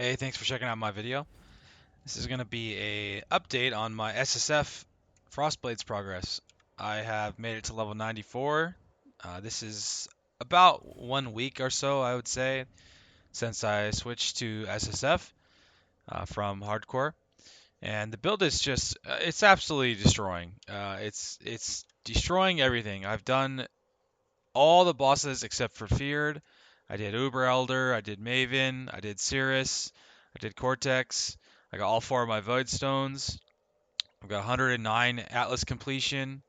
Hey, thanks for checking out my video. This is going to be a update on my SSF Frostblades progress. I have made it to level 94. This is about 1 week or so, I would say, since I switched to SSF from hardcore. And the build is just, it's absolutely destroying. It's destroying everything. I've done all the bosses except for Feared. I did Uber Elder, I did Maven, I did Cirrus, I did Cortex. I got all 4 of my Void Stones. I've got 109 Atlas completion.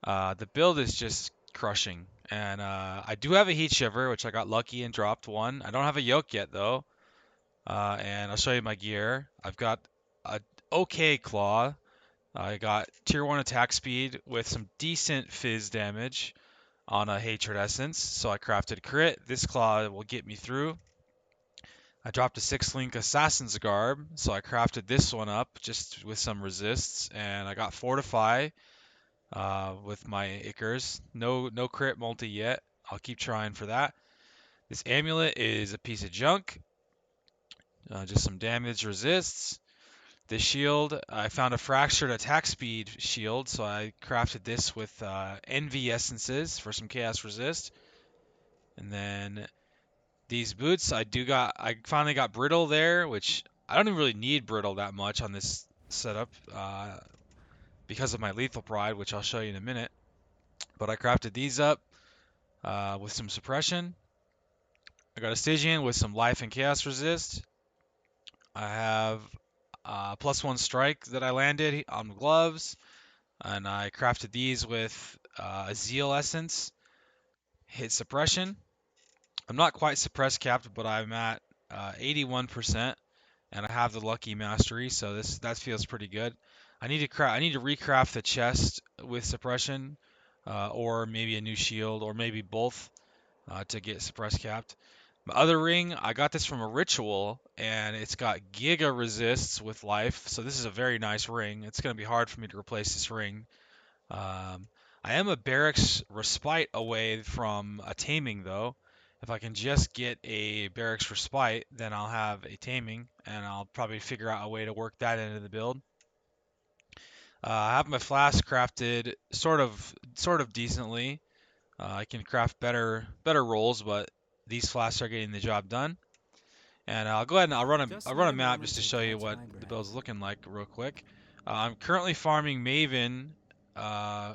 The build is just crushing. And I do have a Heat Shiver, which I got lucky and dropped one. I don't have a Yoke yet, though. And I'll show you my gear. I've got a okay Claw. I got tier 1 attack speed with some decent fizz damage on a Hatred Essence, so I crafted crit. This claw will get me through. I dropped a 6-link Assassin's Garb, so I crafted this one up just with some resists, and I got Fortify with my Ichors. No crit multi yet. I'll keep trying for that. This amulet is a piece of junk. Just some damage resists. This shield, I found a fractured attack speed shield, so I crafted this with Envy Essences for some chaos resist. And then these boots, I finally got brittle there, which I don't even really need brittle that much on this setup because of my lethal pride, which I'll show you in a minute. But I crafted these up with some suppression. I got a Stygian with some life and chaos resist. I have +1 strike that I landed on the gloves, and I crafted these with a zeal essence, hit suppression. I'm not quite suppress capped, but I'm at 81%. And I have the lucky mastery, so that feels pretty good. I need to recraft the chest with suppression, or maybe a new shield, or maybe both, to get suppress capped. My other ring, I got this from a ritual, and it's got giga resists with life, so this is a very nice ring. It's gonna be hard for me to replace this ring. Um, I am a barracks respite away from a taming though. If I can just get a barracks respite, then I'll have a taming, and I'll probably figure out a way to work that into the build. I have my flask crafted sort of decently. I can craft better rolls, but these flasks are getting the job done. And I'll go ahead and I'll run a map just to show you what the build's looking like real quick. I'm currently farming Maven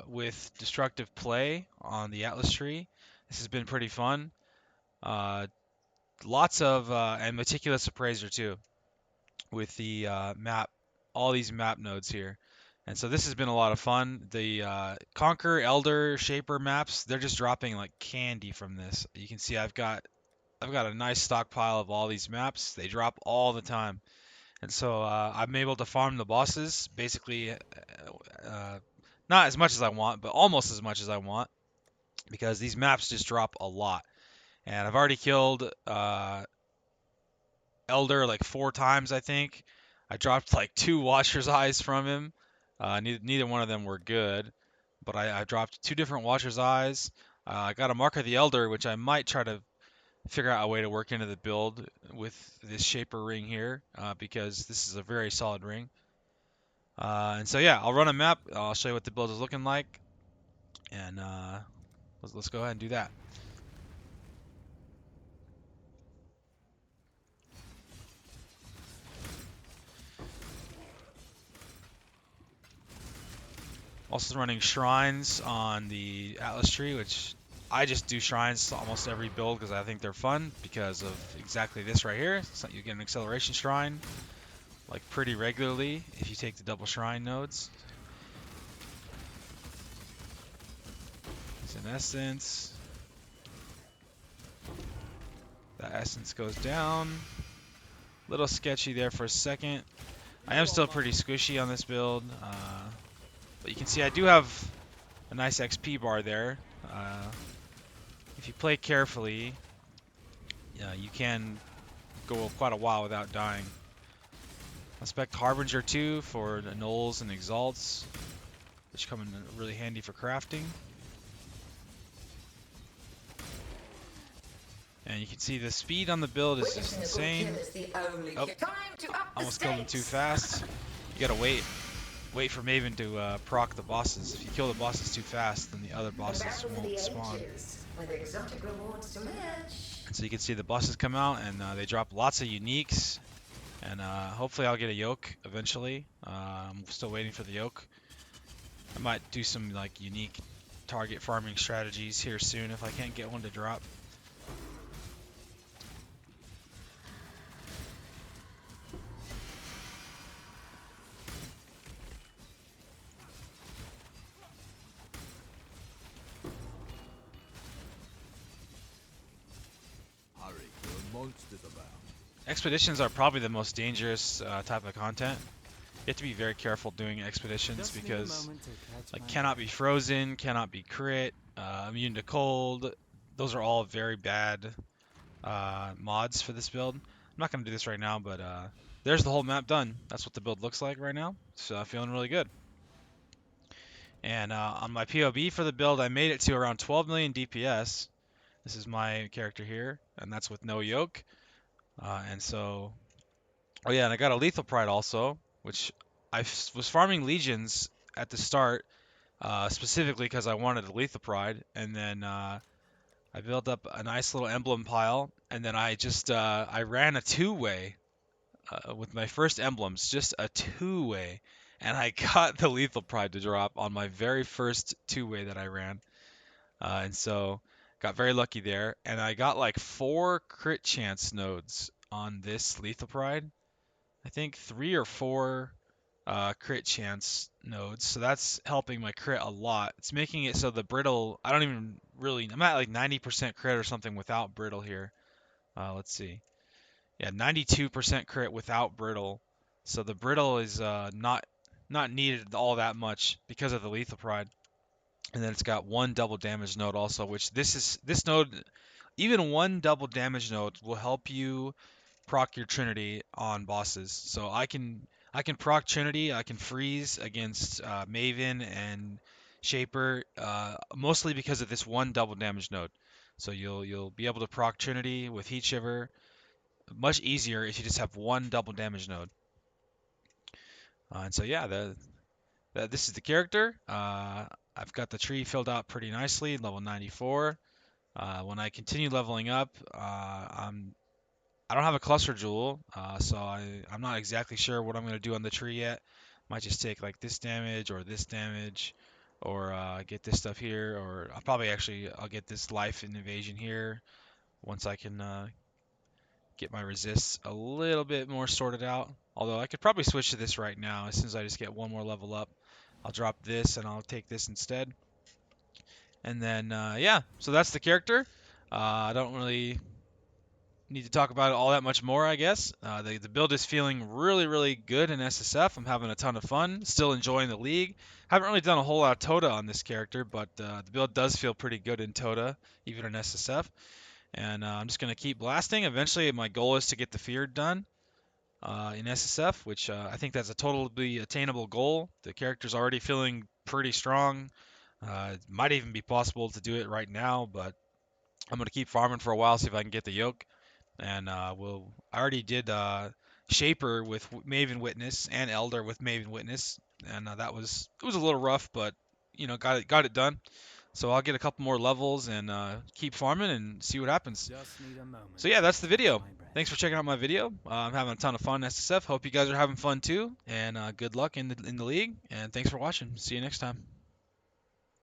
with Destructive Play on the Atlas tree. This has been pretty fun. Uh, Lots of and Meticulous Appraiser too with the map, all these map nodes here. And so this has been a lot of fun. The Conquer, Elder, Shaper maps, they're just dropping like candy from this. You can see I've got a nice stockpile of all these maps. They drop all the time. And so I'm able to farm the bosses basically not as much as I want, but almost as much as I want because these maps just drop a lot. And I've already killed Elder like 4 times, I think. I dropped like 2 Watcher's Eyes from him. Neither one of them were good, but I dropped 2 different Watcher's Eyes. I got a Mark of the Elder, which I might try to figure out a way to work into the build with this Shaper ring here, because this is a very solid ring. And so yeah, I'll run a map. I'll show you what the build is looking like, and let's go ahead and do that. Also running shrines on the Atlas tree, which I just do shrines to almost every build because I think they're fun because of exactly this right here. So you get an acceleration shrine like pretty regularly if you take the double shrine nodes. It's an essence. That essence goes down. Little sketchy there for a second. I am still pretty squishy on this build, but you can see I do have a nice XP bar there. If you play carefully, you can go quite a while without dying. I expect Harbinger too for the Nulls and Exalts, which come in really handy for crafting. And you can see the speed on the build is just insane. Oh, almost killed him too fast. You gotta wait for Maven to proc the bosses. If you kill the bosses too fast, then the other bosses won't spawn. So you can see the bosses come out and they drop lots of uniques. And hopefully I'll get a yoke eventually. I'm still waiting for the yoke. I might do some like unique target farming strategies here soon if I can't get one to drop. Expeditions are probably the most dangerous type of content. You have to be very careful doing expeditions because like cannot be frozen, cannot be crit, immune to cold. Those are all very bad mods for this build. I'm not going to do this right now, but there's the whole map done. That's what the build looks like right now. So feeling really good. And on my POB for the build, I made it to around 12 million DPS. This is my character here, and that's with no yoke. And so, oh yeah, and I got a lethal pride also, which I was farming legions at the start, specifically because I wanted a lethal pride, and then I built up a nice little emblem pile, and then I just I ran a two-way with my first emblems, just a two-way, and I got the lethal pride to drop on my very first two-way that I ran, and so got very lucky there, and I got like 4 crit chance nodes on this lethal pride. I think 3 or 4 crit chance nodes, so that's helping my crit a lot. It's making it so the brittle, I don't even really, I'm at like 90% crit or something without brittle here. Let's see. Yeah, 92% crit without brittle. So the brittle is not needed all that much because of the lethal pride. And then it's got 1 double damage node also, which this node, even 1 double damage node will help you proc your Trinity on bosses. So I can proc Trinity, I can freeze against Maven and Shaper, mostly because of this 1 double damage node. So you'll be able to proc Trinity with Heat Shiver much easier if you just have 1 double damage node. And so yeah, this is the character. I've got the tree filled out pretty nicely, level 94. When I continue leveling up, I don't have a cluster jewel, so I'm not exactly sure what I'm going to do on the tree yet. Might just take like this damage, or get this stuff here, or I'll get this life and evasion here once I can get my resists a little bit more sorted out. Although I could probably switch to this right now as soon as I just get one more level up. I'll drop this and I'll take this instead. And then yeah, so that's the character. I don't really need to talk about it all that much more, I guess. The build is feeling really, really good in SSF. I'm having a ton of fun. Still enjoying the league. Haven't really done a whole lot of Tota on this character, but the build does feel pretty good in Tota, even in SSF. And I'm just going to keep blasting. Eventually, my goal is to get the Feared done in SSF, which I think that's a totally attainable goal. The character's already feeling pretty strong. It might even be possible to do it right now, but I'm going to keep farming for a while, see if I can get the yoke. And I already did Shaper with Maven Witness and Elder with Maven Witness, and it was a little rough, but got it done. So I'll get a couple more levels and keep farming and see what happens. So yeah, that's the video. Thanks for checking out my video. I'm having a ton of fun in SSF. Hope you guys are having fun too, and good luck in the league. And thanks for watching. See you next time.